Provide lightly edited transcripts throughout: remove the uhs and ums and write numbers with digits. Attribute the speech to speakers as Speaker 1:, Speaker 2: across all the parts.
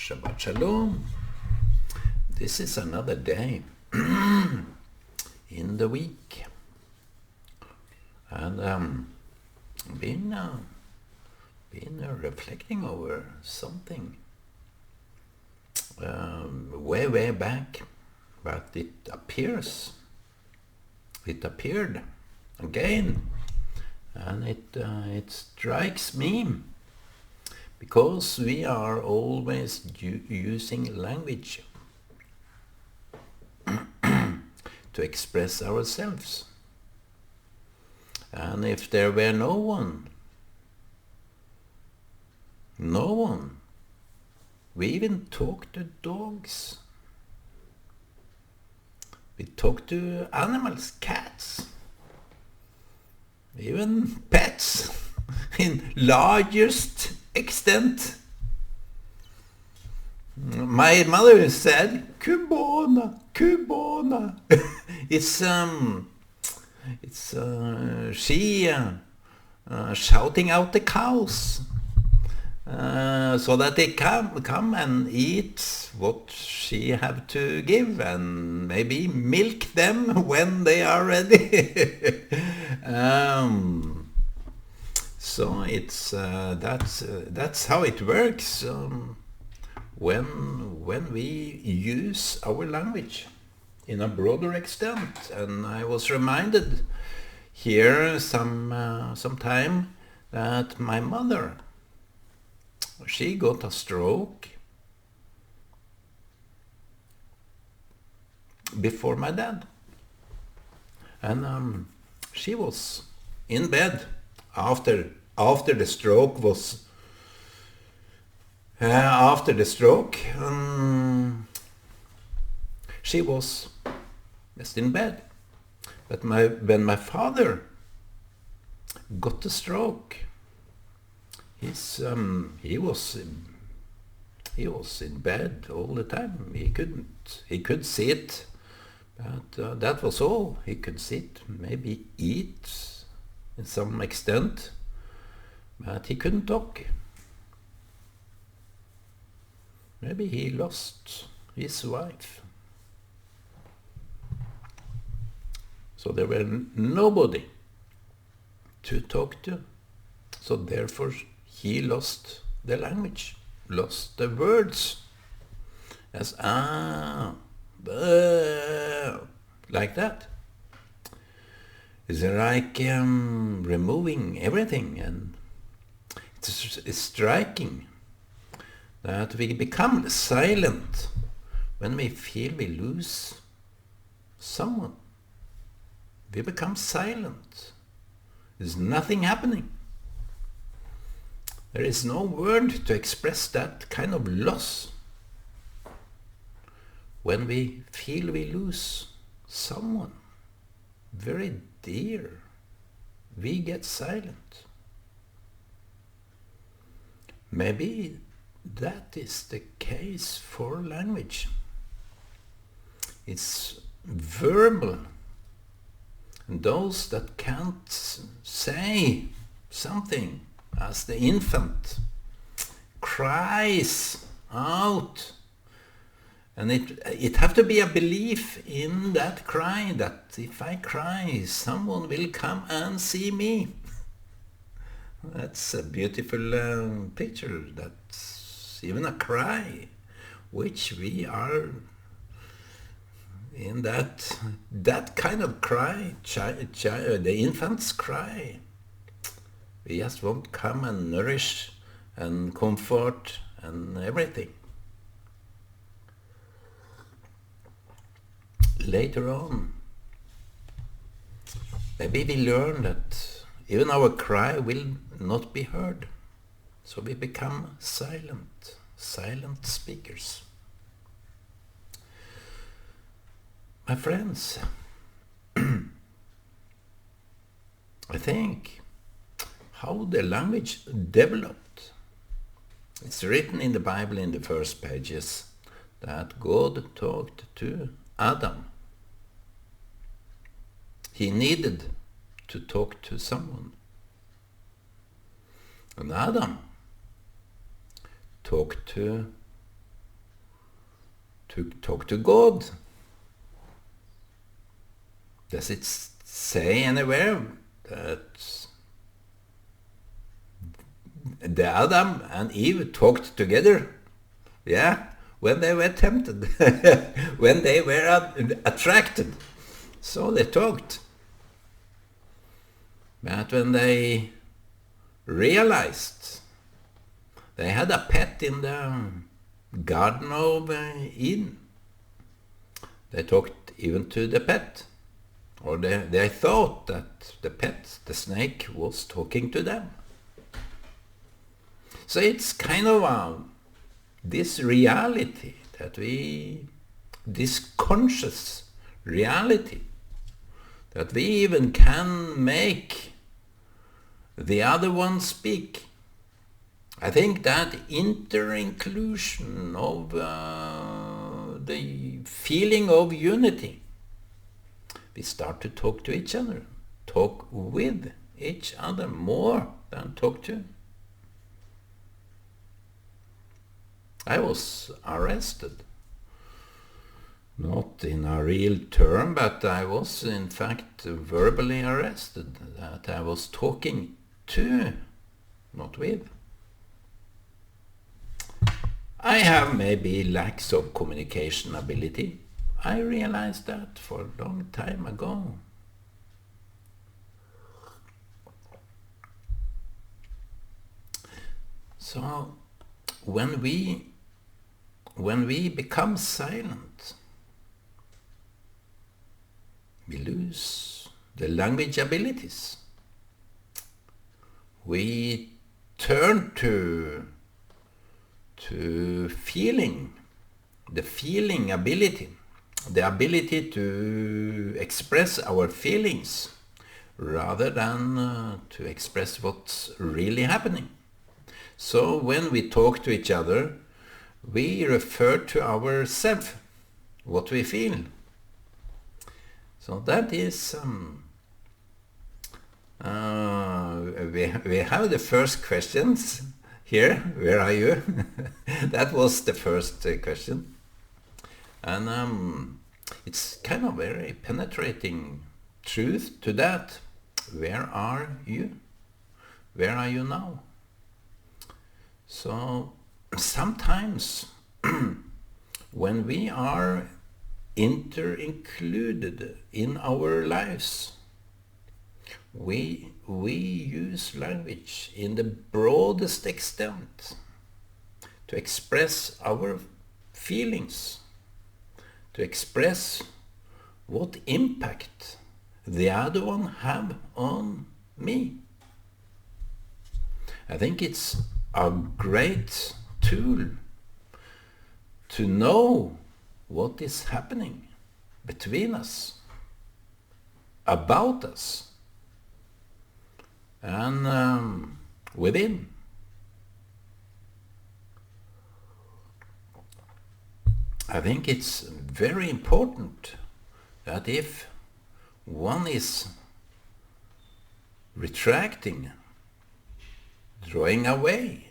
Speaker 1: Shabbat Shalom. This is another day in the week, and been reflecting over something way back, but it appeared again, and it strikes me. Because we are always using language to express ourselves. And if there were no one, we even talk to dogs. We talk to animals, cats, even pets in largest extent. My mother said, "Cubana, Cubana." It's she shouting out the cows so that they come and eat what she have to give, and maybe milk them when they are ready. So it's that's how it works when we use our language in a broader extent. And I was reminded here some time that my mother, she got a stroke before my dad, and she was in bed after the stroke was she was just in bed. But when my father got the stroke, he was in bed all the time. He could sit, but that was all. He could sit, maybe eat in some extent, but he couldn't talk. Maybe he lost his wife. So there were nobody to talk to. So therefore he lost the language, lost the words. As like that. It's like removing everything, and it's striking that we become silent when we feel we lose someone. We become silent. There's nothing happening. There is no word to express that kind of loss. When we feel we lose someone very dear, we get silent. Maybe that is the case for language. It's verbal. And those that can't say something, as the infant cries out, and it have to be a belief in that cry, that if I cry, someone will come and see me. That's a beautiful picture. That's even a cry, which we are in that kind of cry, the infant's cry. We just won't come and nourish and comfort and everything. Later on, maybe we learn that even our cry will not be heard. So we become silent speakers. My friends, I think how the language developed. It's written in the Bible in the first pages that God talked to Adam. He needed to talk to someone. And Adam talked to to talk to God? Does it say anywhere that the Adam and Eve talked together? Yeah, when they were tempted, when they were attracted. So they talked. But when they realized they had a pet in the Garden of Eden, they talked even to the pet. Or they thought that the pet, the snake, was talking to them. So it's kind of this reality that this conscious reality, that we even can make the other one speak. I think that inter-inclusion of the feeling of unity, we start to talk to each other, talk with each other more than talk to. I was arrested, not in a real term, but I was in fact verbally arrested, that I was talking to, not with. I have maybe lacks of communication ability. I realized that for a long time ago. So when we become silent, we lose the language abilities. We turn to feeling, the feeling ability, the ability to express our feelings rather than to express what's really happening. So when we talk to each other, we refer to ourselves, what we feel. So that is, we have the first questions here. Where are you? That was the first question. And it's kind of very penetrating truth to that. Where are you? Where are you now? So sometimes when we are inter-included in our lives, we use language in the broadest extent to express our feelings, to express what impact the other one have on me. I think it's a great tool to know what is happening between us, about us, and within. I think it's very important that if one is retracting, drawing away,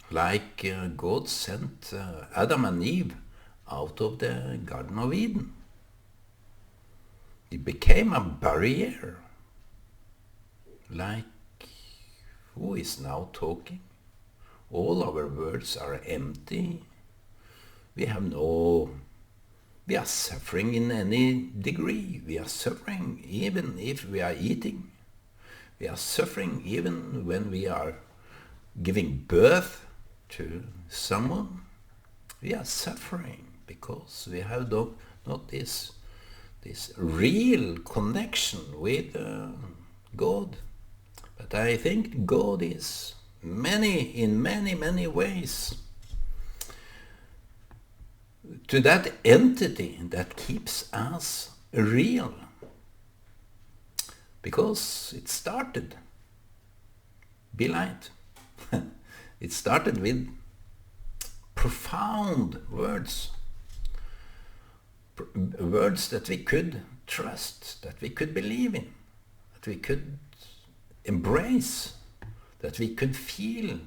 Speaker 1: like God sent Adam and Eve out of the Garden of Eden, it became a barrier. Like, who is now talking? All our words are empty. We are suffering in any degree. We are suffering even if we are eating. We are suffering even when we are giving birth to someone. We are suffering because we have not this real connection with God. But I think God is in many ways to that entity that keeps us real. Because it started, be light. It started with profound words. Words that we could trust, that we could believe in, that we could embrace, that we could feel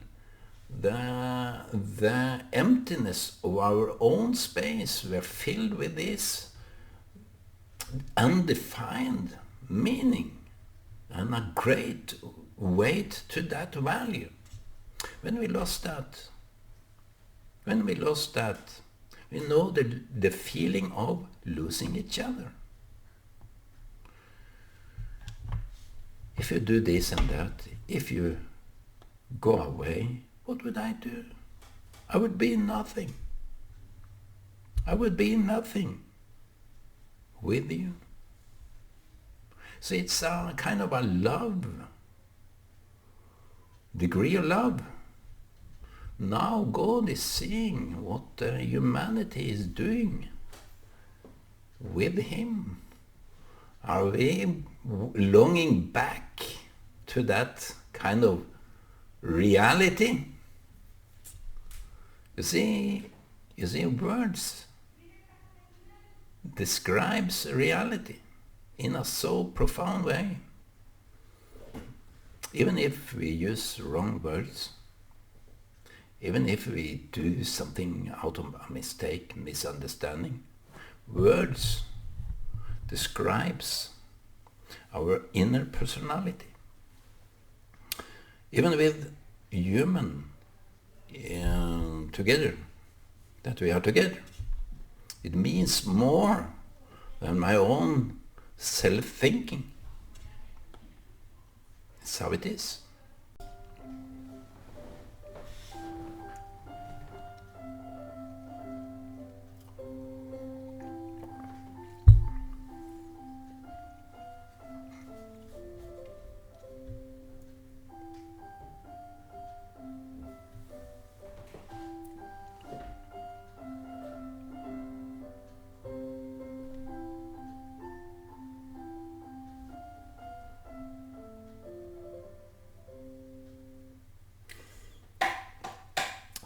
Speaker 1: the emptiness of our own space were filled with this undefined meaning and a great weight to that value. When we lost that, we know the feeling of losing each other. If you do this and that, if you go away, what would I do? I would be nothing. I would be nothing with you. So it's a kind of a love, degree of love. Now God is seeing what humanity is doing with Him. Are we longing back to that kind of reality? You see, words describes reality in a so profound way. Even if we use wrong words, even if we do something out of a mistake, misunderstanding, words describes our inner personality. Even with human together, that we are together, it means more than my own self-thinking. It's how it is.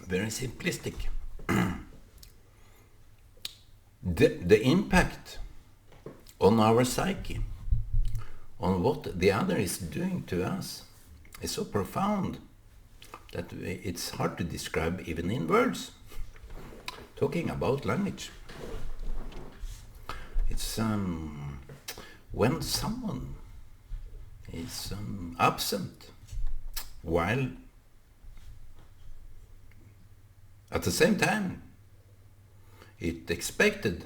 Speaker 1: Very simplistic. The impact on our psyche, on what the other is doing to us, is so profound that it's hard to describe even in words. Talking about language, it's when someone is absent while at the same time it's expected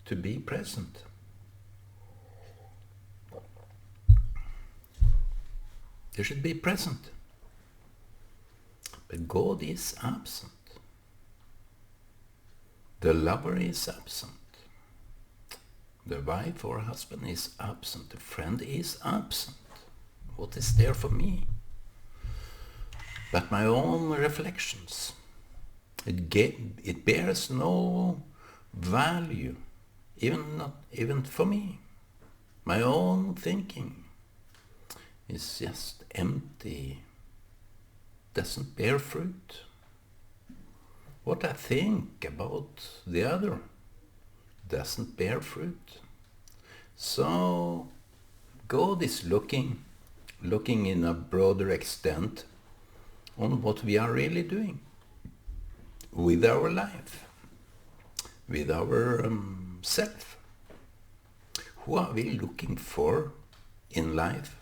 Speaker 1: to be present. They should be present. But God is absent. The lover is absent. The wife or husband is absent. The friend is absent. What is there for me? But my own reflections. It bears no value, even for me. My own thinking is just empty, doesn't bear fruit. What I think about the other doesn't bear fruit. So God is looking in a broader extent on what we are really doing with our life, with our self. Who are we looking for in life?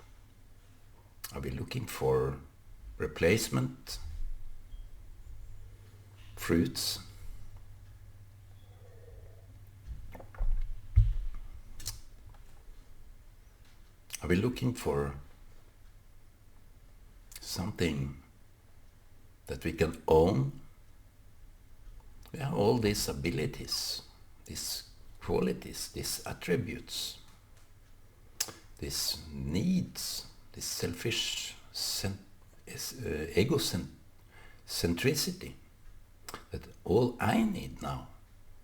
Speaker 1: Are we looking for replacement fruits? Are we looking for something that we can own? We have all these abilities, these qualities, these attributes, these needs, this selfish egocentricity, that all I need now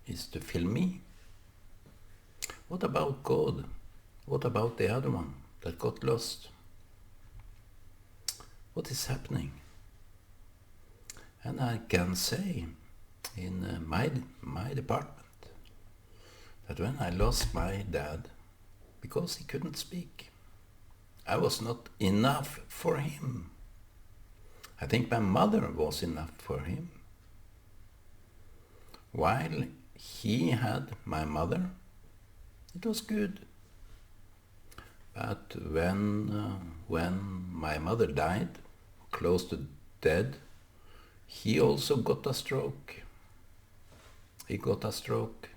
Speaker 1: is to fill me. What about God? What about the other one that got lost? What is happening? And I can say in my department that when I lost my dad, because he couldn't speak, I was not enough for him. I think my mother was enough for him. While he had my mother, it was good. But when my mother died, close to dead, he also got a stroke. He got a stroke.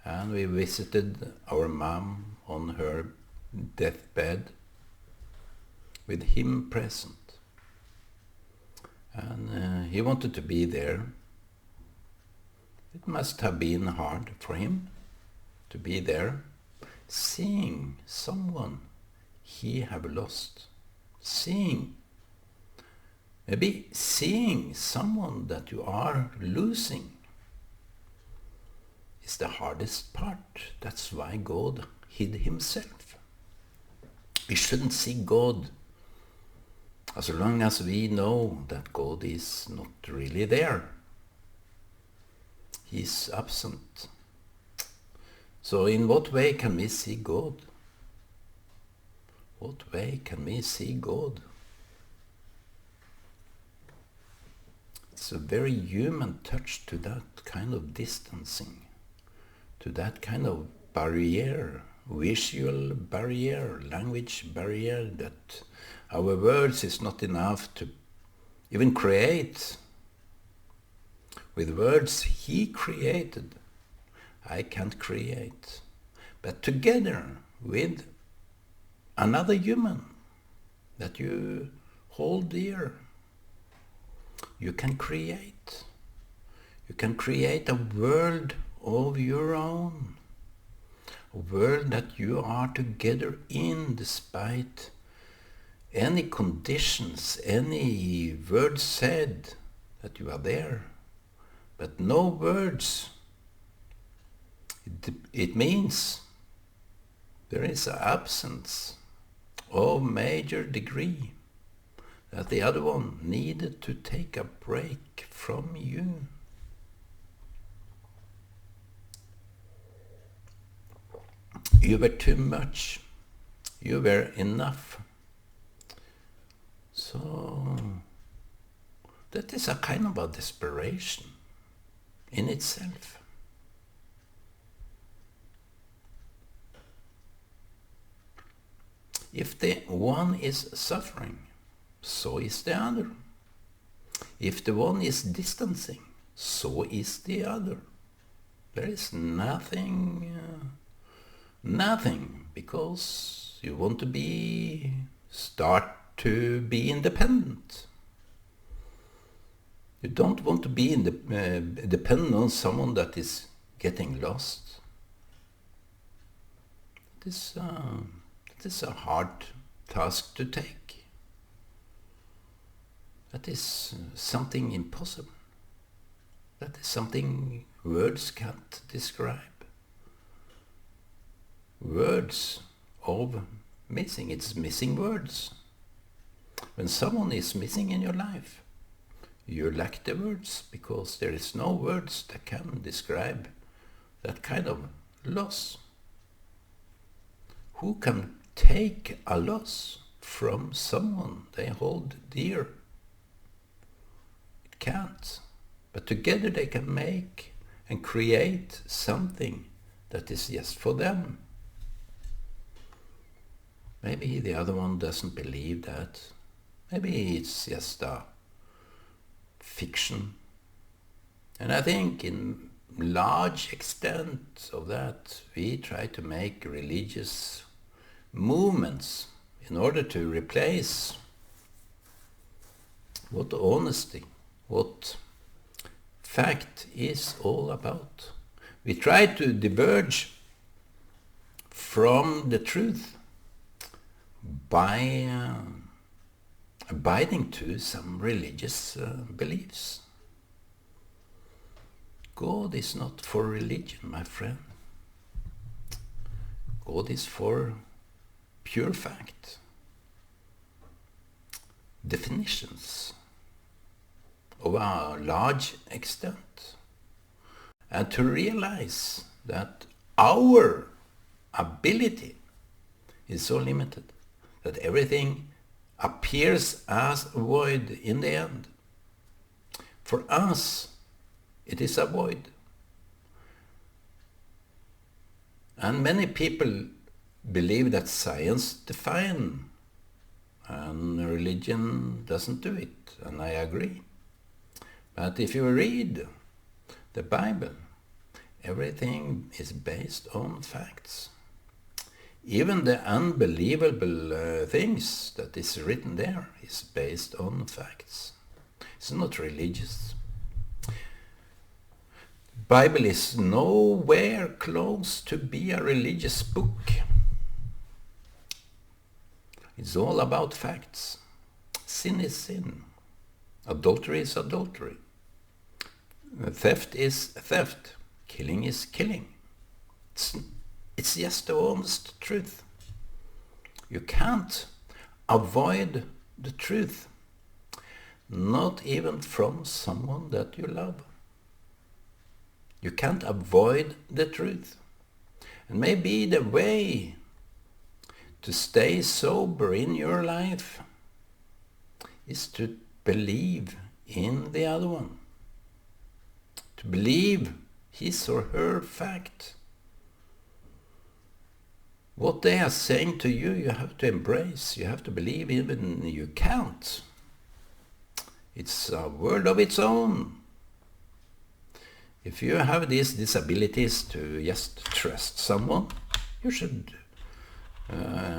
Speaker 1: And we visited our mom on her deathbed with him present. And he wanted to be there. It must have been hard for him to be there, seeing someone he have lost. Maybe seeing someone that you are losing is the hardest part. That's why God hid himself. We shouldn't see God as long as we know that God is not really there. He's absent. So in what way can we see God? What way can we see God? It's a very human touch to that kind of distancing, to that kind of barrier, visual barrier, language barrier, that our words is not enough to even create. With words he created, I can't create. But together with another human that you hold dear, you can create. You can create a world of your own. A world that you are together in despite any conditions, any words said that you are there. But no words. It means there is an absence of major degree, that the other one needed to take a break from you. You were too much. You were enough. So that is a kind of a desperation in itself. If the one is suffering, so is the other. If the one is distancing, so is the other. There is nothing, because you want to start to be independent. You don't want to be dependent on someone that is getting lost. It is a hard task to take. That is something impossible. That is something words can't describe. Words of missing. It's missing words. When someone is missing in your life, you lack the words, because there is no words that can describe that kind of loss. Who can take a loss from someone they hold dear? It can't. But together they can make and create something that is just for them. Maybe the other one doesn't believe that. Maybe it's just a fiction. And I think in large extent of that, we try to make religious movements in order to replace what honesty, what fact is all about. We try to diverge from the truth by abiding to some religious beliefs. God is not for religion, my friend. God is for pure fact. Definitions of a large extent. And to realize that our ability is so limited that everything appears as a void in the end. For us, it is a void. And many people believe that science defines, and religion doesn't do it, and I agree. But if you read the Bible, everything is based on facts. Even the unbelievable things that is written there is based on facts. It's not religious. Bible is nowhere close to be a religious book. It's all about facts. Sin is sin. Adultery is adultery. Theft is theft. Killing is killing. It's just the honest truth. You can't avoid the truth. Not even from someone that you love. You can't avoid the truth. And maybe the way to stay sober in your life is to believe in the other one. To believe his or her fact. What they are saying to you, you have to embrace. You have to believe even you can't. It's a world of its own. If you have these disabilities to just trust someone, you should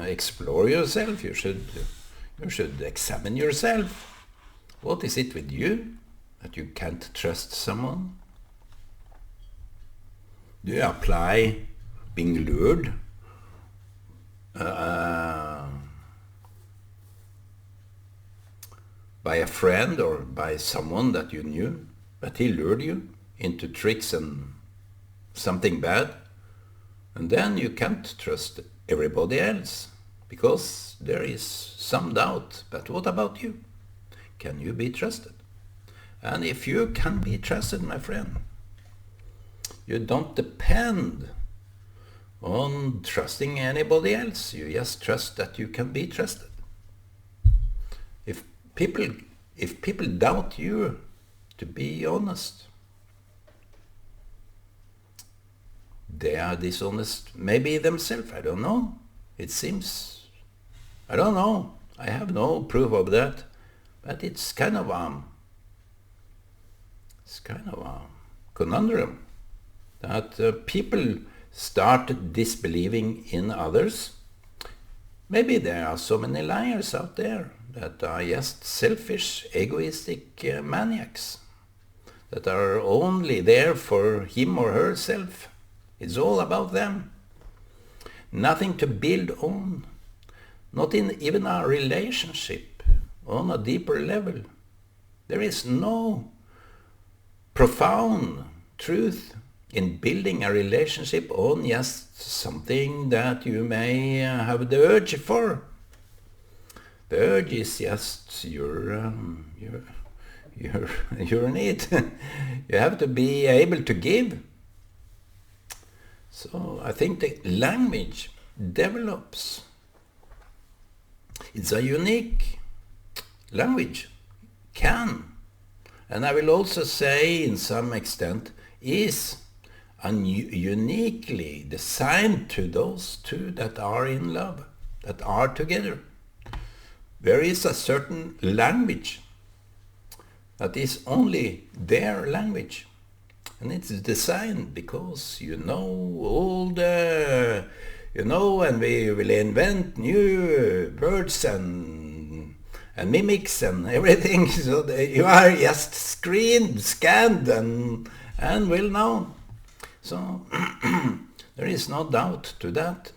Speaker 1: explore yourself. You should examine yourself. What is it with you that you can't trust someone? Do you apply being lured? By a friend or by someone that you knew, but he lured you into tricks and something bad, and then you can't trust everybody else because there is some doubt. But what about you? Can you be trusted? And if you can be trusted, my friend, you don't depend on trusting anybody else. You just trust that you can be trusted. If people doubt you, to be honest, they are dishonest, maybe themselves, I don't know. It seems, I don't know. I have no proof of that, but it's kind of a conundrum that people start disbelieving in others. Maybe there are so many liars out there that are just selfish, egoistic maniacs that are only there for him or herself. It's all about them. Nothing to build on. Not in even a relationship on a deeper level. There is no profound truth in building a relationship on just something that you may have the urge for. The urge is just your need. You have to be able to give. So I think the language develops. It's a unique language. Can. And I will also say, in some extent, is uniquely designed to those two that are in love, that are together. There is a certain language that is only their language. And it's designed because and we will invent new words and mimics and everything, so that you are just scanned and well known. So there is no doubt to that.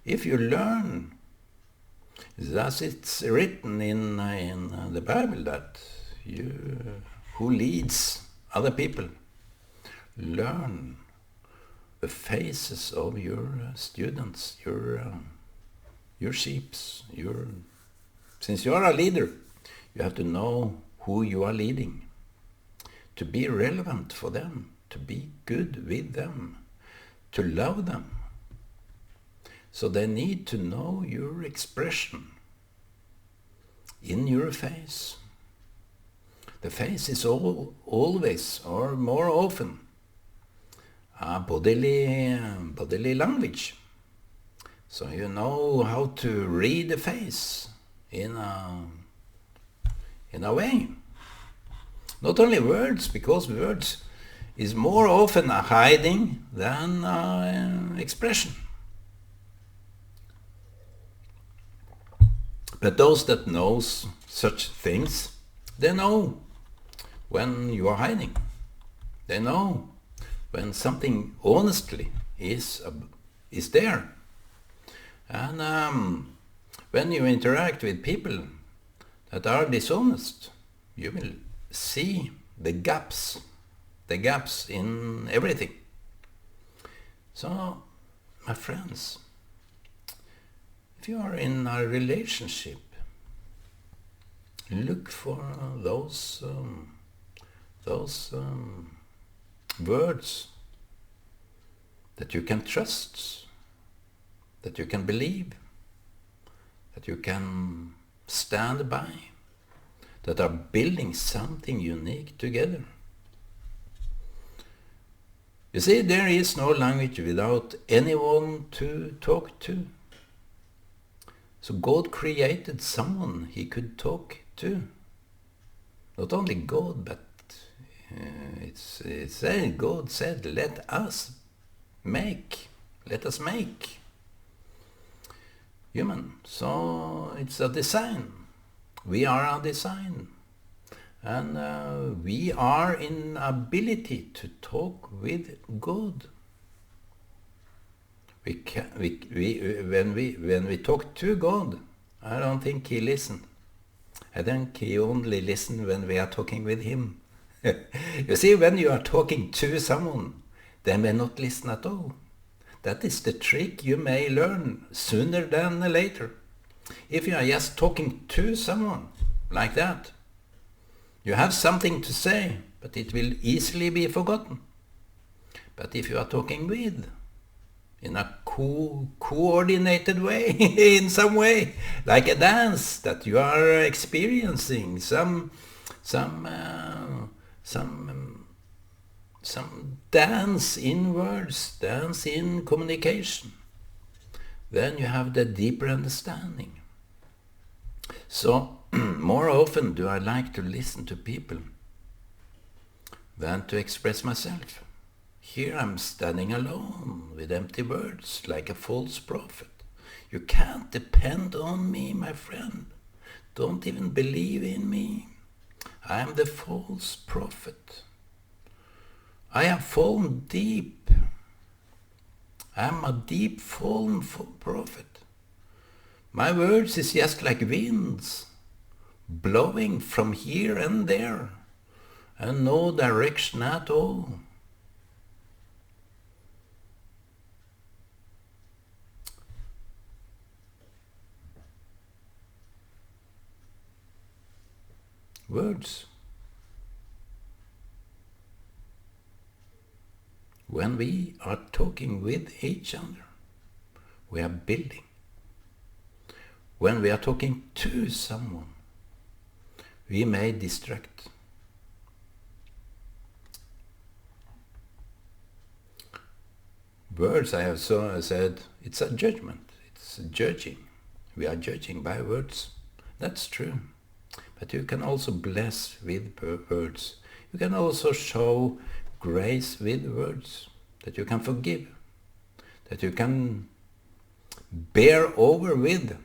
Speaker 1: If you learn, thus it's written in the Bible, that who leads other people, learn the faces of your students, your sheeps. Since you are a leader, you have to know who you are leading, to be relevant for them, to be good with them, to love them. So they need to know your expression. in your face. The face is always, or more often, a bodily language. So you know how to read the face in a way. Not only words, because words is more often a hiding than expression. But those that knows such things, they know when you are hiding. They know when something honestly is there. And when you interact with people that are dishonest, you will see the gaps in everything. So, my friends, if you are in a relationship, look for those words that you can trust, that you can believe, that you can stand by, that are building something unique together. You see, there is no language without anyone to talk to. So God created someone he could talk to. Not only God, but God said, let us make human. So it's a design. We are a design. And we are in ability to talk with God. When we talk to God, I don't think he listens. I think he only listens when we are talking with him. You see, when you are talking to someone, they may not listen at all. That is the trick you may learn sooner than later. If you are just talking to someone like that, you have something to say, but it will easily be forgotten. But if you are talking with, in a coordinated way, in some way, like a dance that you are experiencing, some dance in words, dance in communication, then you have the deeper understanding. So, more often do I like to listen to people than to express myself. Here I'm standing alone with empty words like a false prophet. You can't depend on me, my friend. Don't even believe in me. I am the false prophet. I have fallen deep. I am a deep fallen prophet. My words is just like winds, blowing from here and there, and no direction at all. Words. When we are talking with each other, we are building. When we are talking to someone, we may distract. Words, I have said, it's a judgment. It's judging. We are judging by words. That's true. But you can also bless with words. You can also show grace with words. That you can forgive. That you can bear over with.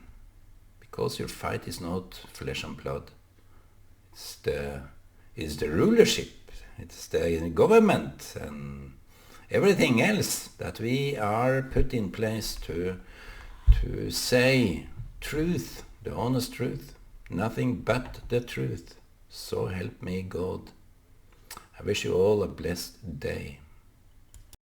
Speaker 1: Because your fight is not flesh and blood. It's the rulership. It's the government and everything else that we are put in place to say truth, the honest truth. Nothing but the truth. So help me God. I wish you all a blessed day.